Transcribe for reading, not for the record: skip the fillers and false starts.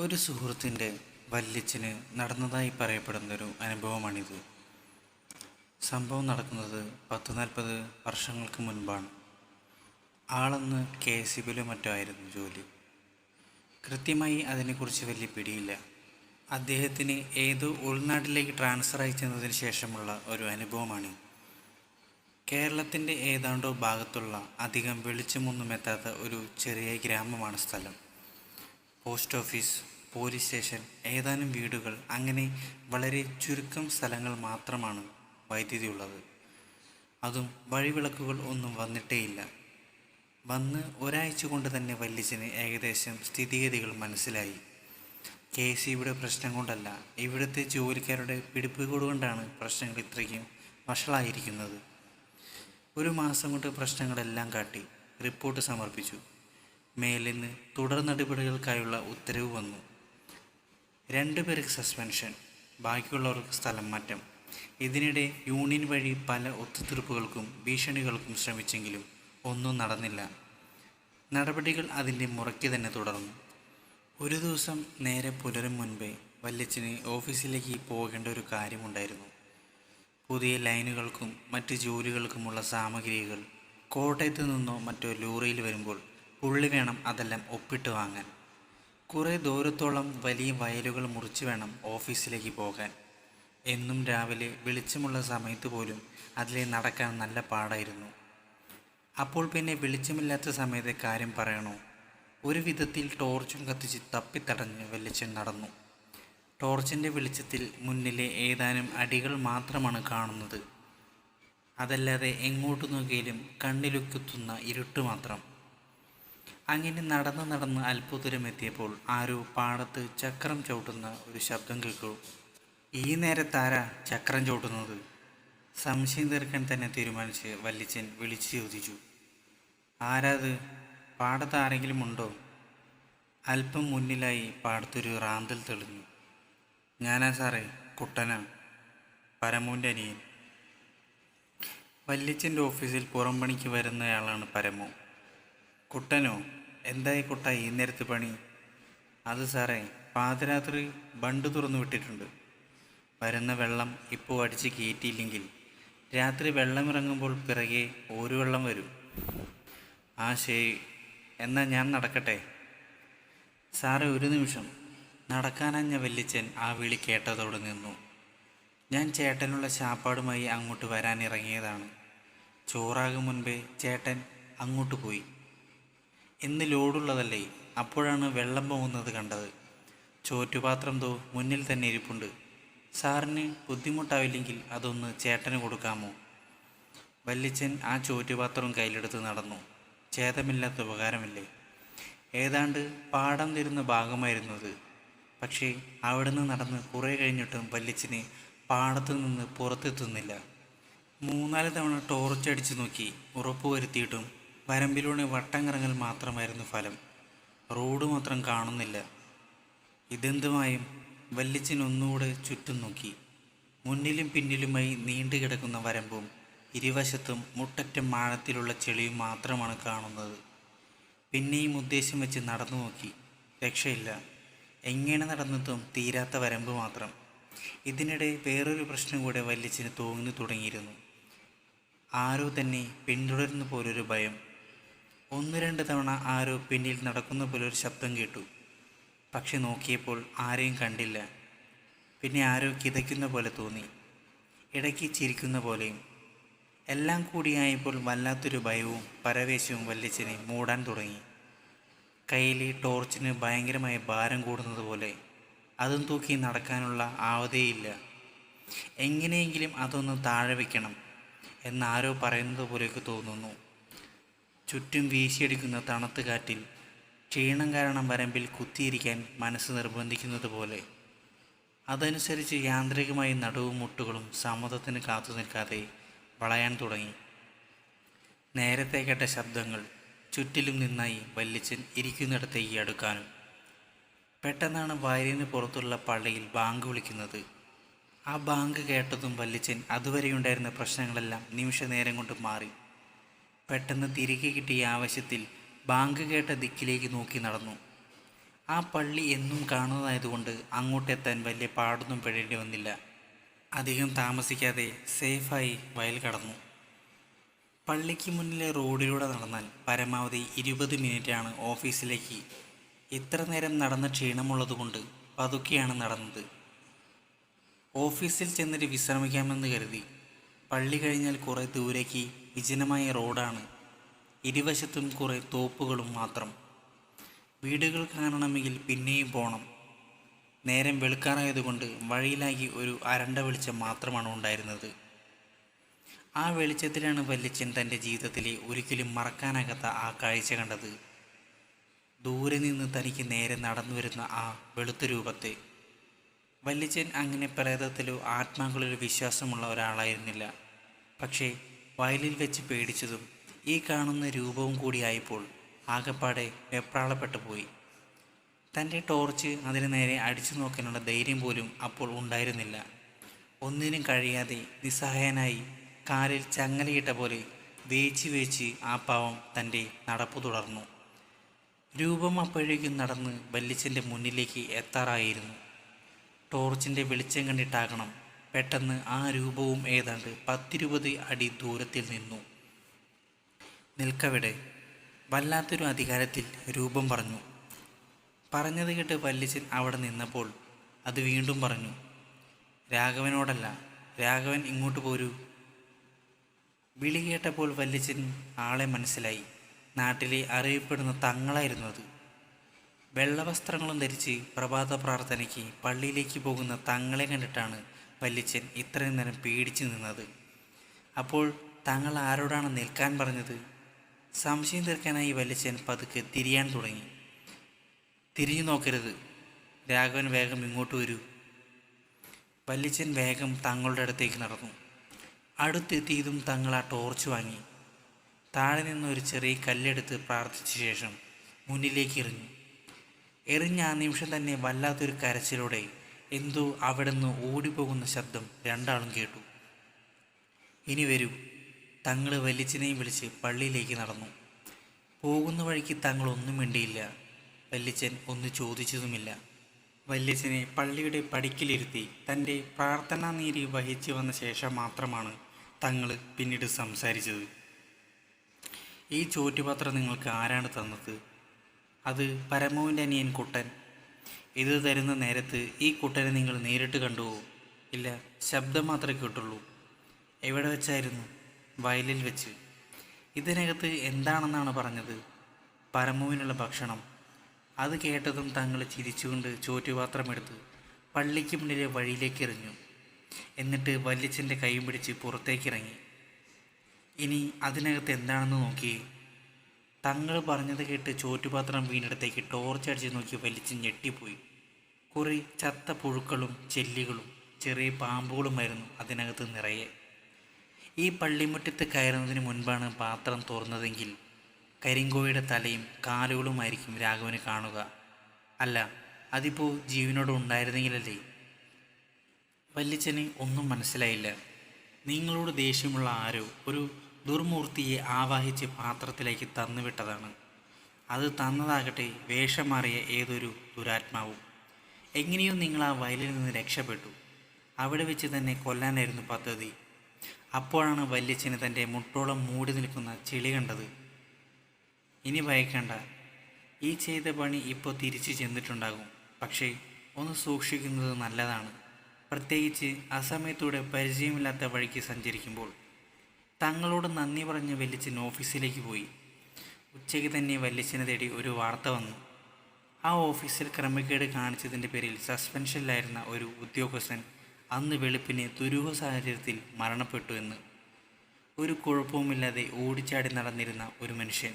ഒരു സുഹൃത്തിൻ്റെ വല്യച്ഛന് നടന്നതായി പറയപ്പെടുന്നൊരു അനുഭവമാണിത്. സംഭവം നടക്കുന്നത് 40 വർഷങ്ങൾക്ക് മുൻപാണ്. ആളന്ന് KSEBിലോ മറ്റോ ആയിരുന്നു ജോലി. കൃത്യമായി അതിനെക്കുറിച്ച് വലിയ പിടിയില്ല. അദ്ദേഹത്തിന് ഏതോ ഉൾനാട്ടിലേക്ക് ട്രാൻസ്ഫർ ആയി ചെന്നതിന് ശേഷമുള്ള ഒരു അനുഭവമാണ്. കേരളത്തിൻ്റെ ഏതാണ്ടോ ഭാഗത്തുള്ള അധികം വെളിച്ചമൊന്നും എത്താത്ത ഒരു ചെറിയ ഗ്രാമമാണ് സ്ഥലം. പോസ്റ്റ് ഓഫീസ്, പോലീസ് സ്റ്റേഷൻ, ഏതാനും വീടുകൾ, അങ്ങനെ വളരെ ചുരുക്കം സ്ഥലങ്ങൾ മാത്രമാണ് വൈദ്യുതി ഉള്ളത്. അതും വഴിവിളക്കുകൾ ഒന്നും വന്നിട്ടേയില്ല. വന്ന് ഒരാഴ്ച കൊണ്ട് തന്നെ വല്യച്ഛന് ഏകദേശം സ്ഥിതിഗതികൾ മനസ്സിലായി. KSEBിയുടെ പ്രശ്നം കൊണ്ടല്ല, ഇവിടുത്തെ ജോലിക്കാരുടെ പിടിപ്പുകേട് കൊണ്ടാണ് പ്രശ്നങ്ങൾ ഇത്രയ്ക്കും വഷളായിരിക്കുന്നത്. ഒരു മാസം കൊണ്ട് പ്രശ്നങ്ങളെല്ലാം കാട്ടി റിപ്പോർട്ട് സമർപ്പിച്ചു. മേലിൽ നിന്ന് തുടർ നടപടികൾക്കായുള്ള ഉത്തരവ് വന്നു. 2 പേർക്ക് സസ്പെൻഷൻ, ബാക്കിയുള്ളവർക്ക് സ്ഥലം മാറ്റം. ഇതിനിടെ യൂണിയൻ വഴി പല ഒത്തുതീർപ്പുകൾക്കും ഭീഷണികൾക്കും ശ്രമിച്ചെങ്കിലും ഒന്നും നടന്നില്ല. നടപടികൾ അതിൻ്റെ മുറയ്ക്ക് തന്നെ തുടർന്നു. ഒരു ദിവസം നേരെ പുലരും മുൻപേ വല്യച്ഛന് ഓഫീസിലേക്ക് പോകേണ്ട ഒരു കാര്യമുണ്ടായിരുന്നു. പുതിയ ലൈനുകൾക്കും മറ്റ് ജോലികൾക്കുമുള്ള സാമഗ്രികൾ കോട്ടയത്ത് നിന്നോ മറ്റോ ലോറിയിൽ വരുമ്പോൾ പുള്ളി വേണം അതെല്ലാം ഒപ്പിട്ട് വാങ്ങാൻ. കുറേ ദൂരത്തോളം വലിയ വയലുകൾ മുറിച്ച് വേണം ഓഫീസിലേക്ക് പോകാൻ. എന്നും രാവിലെ വെളിച്ചമുള്ള സമയത്ത് പോലും അതിലെ നടക്കാൻ നല്ല പാടായിരുന്നു. അപ്പോൾ പിന്നെ വെളിച്ചമില്ലാത്ത സമയത്തെ കാര്യം പറയണോ? ഒരു വിധത്തിൽ ടോർച്ചും കത്തിച്ച് തപ്പിത്തടഞ്ഞ് വല്യച്ഛൻ നടന്നു. ടോർച്ചിൻ്റെ വെളിച്ചത്തിൽ മുന്നിലെ ഏതാനും അടികൾ മാത്രമാണ് കാണുന്നത്. അതല്ലാതെ എങ്ങോട്ട് നോക്കിയാലും കണ്ണിലുക്കുത്തുന്ന ഇരുട്ട് മാത്രം. അങ്ങനെ നടന്ന് അല്പദൂരം എത്തിയപ്പോൾ ആരോ പാടത്ത് ചക്രം ചവിട്ടുന്ന ഒരു ശബ്ദം കേൾക്കൂ. ഈ നേരത്താരാ ചക്രം ചവിട്ടുന്നത്? സംശയം തീർക്കാൻ തന്നെ തീരുമാനിച്ച് വല്യച്ഛൻ വിളിച്ചു ചോദിച്ചു. ആരാത്? പാടത്ത് ആരെങ്കിലും ഉണ്ടോ? അല്പം മുന്നിലായി പാടത്തൊരു റാന്തൽ തെളിഞ്ഞു. ഞാനാ സാറേ, കുട്ടനാ, പരമുവിൻ്റെ അനിയൻ. വല്യച്ഛൻ്റെ ഓഫീസിൽ പുറം പണിക്ക് വരുന്നയാളാണ് പരമു. കുട്ടനോ? എന്തായി കുട്ട ഈ നേരത്ത് പണി? അത് സാറേ, പാതിരാത്രി ബണ്ട് തുറന്നു വിട്ടിട്ടുണ്ട്. വരുന്ന വെള്ളം ഇപ്പോൾ അടിച്ച് കയറ്റിയില്ലെങ്കിൽ രാത്രി വെള്ളം ഇറങ്ങുമ്പോൾ പിറകെ ഒരു വെള്ളം വരും. ആ ശരി, എന്നാൽ ഞാൻ നടക്കട്ടെ. സാറേ, ഒരു നിമിഷം. നടക്കാനഞ്ഞ വല്യച്ഛൻ ആ വിളി കേട്ടതോടെ നിന്നു. ഞാൻ ചേട്ടനുള്ള ശാപ്പാടുമായി അങ്ങോട്ട് വരാനിറങ്ങിയതാണ്. ചോറാകും മുൻപേ ചേട്ടൻ അങ്ങോട്ട് പോയി. ഇന്ന് ലോഡുള്ളതല്ലേ, അപ്പോഴാണ് വെള്ളം പോകുന്നത് കണ്ടത്. ചോറ്റുപാത്രം മുന്നിൽ തന്നെ ഇരിപ്പുണ്ട്. സാറിന് ബുദ്ധിമുട്ടാവില്ലെങ്കിൽ അതൊന്ന് ചേട്ടന് കൊടുക്കാമോ? വല്യച്ഛൻ ആ ചോറ്റുപാത്രവും കയ്യിലെടുത്ത് നടന്നു. ഛേദമില്ലാത്ത ഉപകാരമില്ലേ. ഏതാണ്ട് പാടം തരുന്ന ഭാഗമായിരുന്നത്. പക്ഷേ അവിടുന്ന് നടന്ന് കുറേ കഴിഞ്ഞിട്ടും വല്യച്ഛന് പാടത്തു നിന്ന് പുറത്തെത്തുന്നില്ല. 3-4 തവണ ടോർച്ചടിച്ചു നോക്കി, ഉറപ്പുവരുത്തിയിട്ടും വരമ്പിലൂടെ വട്ടം കറങ്ങൽ മാത്രമായിരുന്നു ഫലം. റോഡ് മാത്രം കാണുന്നില്ല. ഇതെന്തുമായും വല്യച്ഛൻ ഒന്നുകൂടെ ചുറ്റും നോക്കി. മുന്നിലും പിന്നിലുമായി നീണ്ടു കിടക്കുന്ന വരമ്പും ഇരുവശത്തും മുട്ടറ്റം ആഴത്തിലുള്ള ചെളിയും മാത്രമാണ് കാണുന്നത്. പിന്നെയും ഉദ്ദേശം വെച്ച് നടന്നു നോക്കി. രക്ഷയില്ല. എങ്ങനെ നടന്നിട്ടും തീരാത്ത വരമ്പ് മാത്രം. ഇതിനിടെ വേറൊരു പ്രശ്നം കൂടെ വല്യച്ഛന് തോന്നി തുടങ്ങിയിരുന്നു. ആരോ തന്നെ പിന്തുടരുന്ന പോലൊരു ഭയം. 1-2 തവണ ആരോ പിന്നിൽ നടക്കുന്ന പോലൊരു ശബ്ദം കേട്ടു. പക്ഷെ നോക്കിയപ്പോൾ ആരെയും കണ്ടില്ല. പിന്നെ ആരോ കിതയ്ക്കുന്ന പോലെ തോന്നി, ഇടയ്ക്ക് ചിരിക്കുന്ന പോലെയും. എല്ലാം കൂടിയായപ്പോൾ വല്ലാത്തൊരു ഭയവും പരവേശവും വല്യച്ഛനെ മൂടാൻ തുടങ്ങി. കയ്യിലെ ടോർച്ചിന് ഭയങ്കരമായ ഭാരം കൂടുന്നത് പോലെ. അതും തൂക്കി നടക്കാനുള്ള ആവതേയില്ല. എങ്ങനെയെങ്കിലും അതൊന്ന് താഴെ വയ്ക്കണം എന്നാരോ പറയുന്നത് പോലെയൊക്കെ തോന്നുന്നു. ചുറ്റും വീശിയടിക്കുന്ന തണുത്ത കാറ്റിൽ ക്ഷീണം കാരണം വരമ്പിൽ കുത്തിയിരിക്കാൻ മനസ്സ് നിർബന്ധിക്കുന്നത് പോലെ. അതനുസരിച്ച് യാന്ത്രികമായി നടുവും മുട്ടുകളും സമ്മതത്തിന് കാത്തു നിൽക്കാതെ വളയാൻ തുടങ്ങി. നേരത്തെ കേട്ട ശബ്ദങ്ങൾ ചുറ്റിലും നിന്നായി വല്യച്ഛൻ ഇരിക്കുന്നിടത്തേക്ക് അടുക്കാനും. പെട്ടെന്നാണ് വയലിന് പുറത്തുള്ള പള്ളിയിൽ ബാങ്ക് വിളിക്കുന്നത്. ആ ബാങ്ക് കേട്ടതും വല്യച്ഛൻ അതുവരെയുണ്ടായിരുന്ന പ്രശ്നങ്ങളെല്ലാം നിമിഷ നേരം കൊണ്ട് മാറി. പെട്ടെന്ന് തിരികെ കിട്ടിയ ആവശ്യത്തിൽ ബാങ്ക് കേട്ട ദിക്കിലേക്ക് നോക്കി നടന്നു. ആ പള്ളി എന്നും കാണുന്നതായതുകൊണ്ട് അങ്ങോട്ടെത്താൻ വലിയ പാടൊന്നും പെടേണ്ടി വന്നില്ല. അധികം താമസിക്കാതെ സേഫായി വയൽ കടന്നു. പള്ളിക്ക് മുന്നിലെ റോഡിലൂടെ നടന്നാൽ പരമാവധി 20 മിനിറ്റാണ് ഓഫീസിലേക്ക്. ഇത്ര നേരം നടന്ന ക്ഷീണമുള്ളതുകൊണ്ട് പതുക്കെയാണ് നടന്നത്. ഓഫീസിൽ ചെന്നിട്ട് വിശ്രമിക്കാമെന്ന് കരുതി. പള്ളി കഴിഞ്ഞാൽ കുറേ ദൂരേക്ക് വിജനമായ റോഡാണ്. ഇരുവശത്തും കുറേ തോപ്പുകളും മാത്രം. വീടുകൾ കാണണമെങ്കിൽ പിന്നെയും പോകണം. നേരം വെളുക്കാറായതുകൊണ്ട് വഴിയിലാകി ഒരു അരണ്ട വെളിച്ചം മാത്രമാണ് ഉണ്ടായിരുന്നത്. ആ വെളിച്ചത്തിലാണ് വല്യച്ഛൻ തൻ്റെ ജീവിതത്തിലെ ഒരിക്കലും മറക്കാനാകാത്ത ആ കാഴ്ച കണ്ടത്. ദൂരെ നിന്ന് തനിക്ക് നേരെ നടന്നു വരുന്ന ആ വെളുത്ത രൂപത്തെ. വല്യച്ഛൻ അങ്ങനെ പ്രേതത്തിലോ ആത്മാക്കളിലോ വിശ്വാസമുള്ള ഒരാളായിരുന്നില്ല. പക്ഷേ വയലിൽ വെച്ച് പേടിച്ചതും ഈ കാണുന്ന രൂപവും കൂടിയായപ്പോൾ ആകപ്പാടെ വെപ്രാളപ്പെട്ടു പോയി. തൻ്റെ ടോർച്ച് അതിന് നേരെ അടിച്ചു നോക്കാനുള്ള ധൈര്യം പോലും അപ്പോൾ ഉണ്ടായിരുന്നില്ല. ഒന്നിനും കഴിയാതെ നിസ്സഹായനായി കാലിൽ ചങ്ങലയിട്ട പോലെ വേച്ച് ആ പാവം തൻ്റെ നടപ്പ് തുടർന്നു. രൂപം അപ്പോഴേക്കും നടന്ന് വല്യച്ഛൻ്റെ മുന്നിലേക്ക് എത്താറായിരുന്നു. ടോർച്ചിൻ്റെ വെളിച്ചം കണ്ടിട്ടാകണം പെട്ടെന്ന് ആ രൂപവും ഏതാണ്ട് 10-20 അടി ദൂരത്തിൽ നിന്നു. നിൽക്കവിടെ. വല്ലാത്തൊരു അധികാരത്തിൽ രൂപം പറഞ്ഞു. പറഞ്ഞത് കേട്ട് വല്യച്ഛൻ അവിടെ നിന്നപ്പോൾ അത് വീണ്ടും പറഞ്ഞു. രാഘവനോടല്ല, രാഘവൻ ഇങ്ങോട്ട് പോരൂ. വിളി കേട്ടപ്പോൾ വല്യച്ഛൻ ആളെ മനസ്സിലായി. നാട്ടിലെ അറിയപ്പെടുന്ന തങ്ങളായിരുന്നു അത്. വെള്ളവസ്ത്രങ്ങളും ധരിച്ച് പ്രഭാത പ്രാർത്ഥനയ്ക്ക് പള്ളിയിലേക്ക് പോകുന്ന തങ്ങളെ കണ്ടിട്ടാണ് വല്യച്ഛൻ ഇത്രയും നേരം പേടിച്ചു നിന്നത്. അപ്പോൾ തങ്ങൾ ആരോടാണ് നിൽക്കാൻ പറഞ്ഞത്? സംശയം തീർക്കാനായി വല്യച്ഛൻ പതുക്കെ തിരിയാൻ തുടങ്ങി. തിരിഞ്ഞു നോക്കരുത്, രാഘവൻ വേഗം ഇങ്ങോട്ട് വരൂ. വല്യച്ഛൻ വേഗം തങ്ങളുടെ അടുത്തേക്ക് നടന്നു. അടുത്തെത്തിയതും തങ്ങൾ ആ ടോർച്ച് വാങ്ങി. താഴെ നിന്ന് ഒരു ചെറിയ കല്ലെടുത്ത് പ്രാർത്ഥിച്ച ശേഷം മുന്നിലേക്ക് എറിഞ്ഞു. എറിഞ്ഞ ആ നിമിഷം തന്നെ വല്ലാത്തൊരു കരച്ചിലോടെ എന്തോ അവിടെ നിന്ന് ഓടിപ്പോകുന്ന ശബ്ദം രണ്ടാളും കേട്ടു. ഇനി വരൂ. തങ്ങൾ വല്യച്ഛനെയും വിളിച്ച് പള്ളിയിലേക്ക് നടന്നു. പോകുന്ന വഴിക്ക് തങ്ങളൊന്നും മിണ്ടിയില്ല. വല്യച്ഛൻ ഒന്ന് ചോദിച്ചതുമില്ല. വല്യച്ഛനെ പള്ളിയുടെ പടിക്കിലിരുത്തി തൻ്റെ പ്രാർത്ഥനാ നീതി വഹിച്ചു വന്ന ശേഷം മാത്രമാണ് തങ്ങൾ പിന്നീട് സംസാരിച്ചത്. ഈ ചോറ്റുപാത്രം നിങ്ങൾക്ക് ആരാണ് തന്നത്? അത് പരമുവിൻ്റെ അനിയൻ കുട്ടൻ. ഇത് തരുന്ന നേരത്ത് ഈ കുട്ടനെ നിങ്ങൾ നേരിട്ട് കണ്ടുവോ? ഇല്ല, ശബ്ദം മാത്രമേ കേട്ടുള്ളൂ. എവിടെ വെച്ചായിരുന്നു? വയലിൽ വെച്ച്. ഇതിനകത്ത് എന്താണെന്നാണ് പറഞ്ഞത്? പരമുവിനുള്ള ഭക്ഷണം. അത് കേട്ടതും തങ്ങൾ ചിരിച്ചുകൊണ്ട് ചോറ്റുപാത്രമെടുത്ത് പള്ളിക്ക് മുന്നിലെ വഴിയിലേക്ക് എറിഞ്ഞു. എന്നിട്ട് വല്യച്ഛൻ്റെ കൈയും പിടിച്ച് പുറത്തേക്കിറങ്ങി. ഇനി അതിനകത്ത് എന്താണെന്ന് നോക്കിയേ. തങ്ങൾ പറഞ്ഞത് കേട്ട് ചോറ്റുപാത്രം വീണ്ടെടുത്തേക്ക് ടോർച്ച് അടിച്ച് നോക്കി വലിച്ച് ഞെട്ടിപ്പോയി. കുറേ ചത്ത പുഴുക്കളും ചെല്ലികളും ചെറിയ പാമ്പുകളുമായിരുന്നു അതിനകത്ത് നിറയെ. ഈ പള്ളിമുറ്റത്ത് കയറുന്നതിന് മുൻപാണ് പാത്രം തുറന്നതെങ്കിൽ കരിങ്കോഴിയുടെ തലയും കാലുകളുമായിരിക്കും രാഘവന് കാണുക. അല്ല, അതിപ്പോൾ ജീവനോട് ഉണ്ടായിരുന്നെങ്കിലല്ലേ? വല്യച്ഛന് ഒന്നും മനസ്സിലായില്ല. നിങ്ങളോട് ദേഷ്യമുള്ള ആരോ ഒരു ദുർമൂർത്തിയെ ആവാഹിച്ച് പാത്രത്തിലേക്ക് തന്നുവിട്ടതാണ്. അത് തന്നതാകട്ടെ വേഷം മാറിയ ഏതൊരു ദുരാത്മാവും. എങ്ങനെയോ നിങ്ങൾ ആ വയലിൽ നിന്ന് രക്ഷപ്പെട്ടു. അവിടെ വെച്ച് തന്നെ കൊല്ലാനായിരുന്നു പദ്ധതി. അപ്പോഴാണ് വല്യച്ഛന് തൻ്റെ മുട്ടോളം മൂടി നിൽക്കുന്ന ചെളി കണ്ടത്. ഇനി ഭയക്കേണ്ട. ഈ ചെയ്ത പണി ഇപ്പോൾ തിരിച്ചു ചെന്നിട്ടുണ്ടാകും. പക്ഷേ ഒന്ന് സൂക്ഷിക്കുന്നത് നല്ലതാണ്, പ്രത്യേകിച്ച് അസമയത്തൂടെ പരിചയമില്ലാത്ത വഴിക്ക് സഞ്ചരിക്കുമ്പോൾ. തങ്ങളോട് നന്ദി പറഞ്ഞ് വല്യച്ഛൻ ഓഫീസിലേക്ക് പോയി. ഉച്ചയ്ക്ക് തന്നെ വല്യച്ഛനെ തേടി ഒരു വാർത്ത വന്നു. ആ ഓഫീസിൽ ക്രമക്കേട് കാണിച്ചതിൻ്റെ പേരിൽ സസ്പെൻഷനിലായിരുന്ന ഒരു ഉദ്യോഗസ്ഥൻ അന്ന് വെളുപ്പിന് ദുരൂഹ സാഹചര്യത്തിൽ മരണപ്പെട്ടു എന്ന്. ഒരു കുഴപ്പവുമില്ലാതെ ഓടിച്ചാടി നടന്നിരുന്ന ഒരു മനുഷ്യൻ.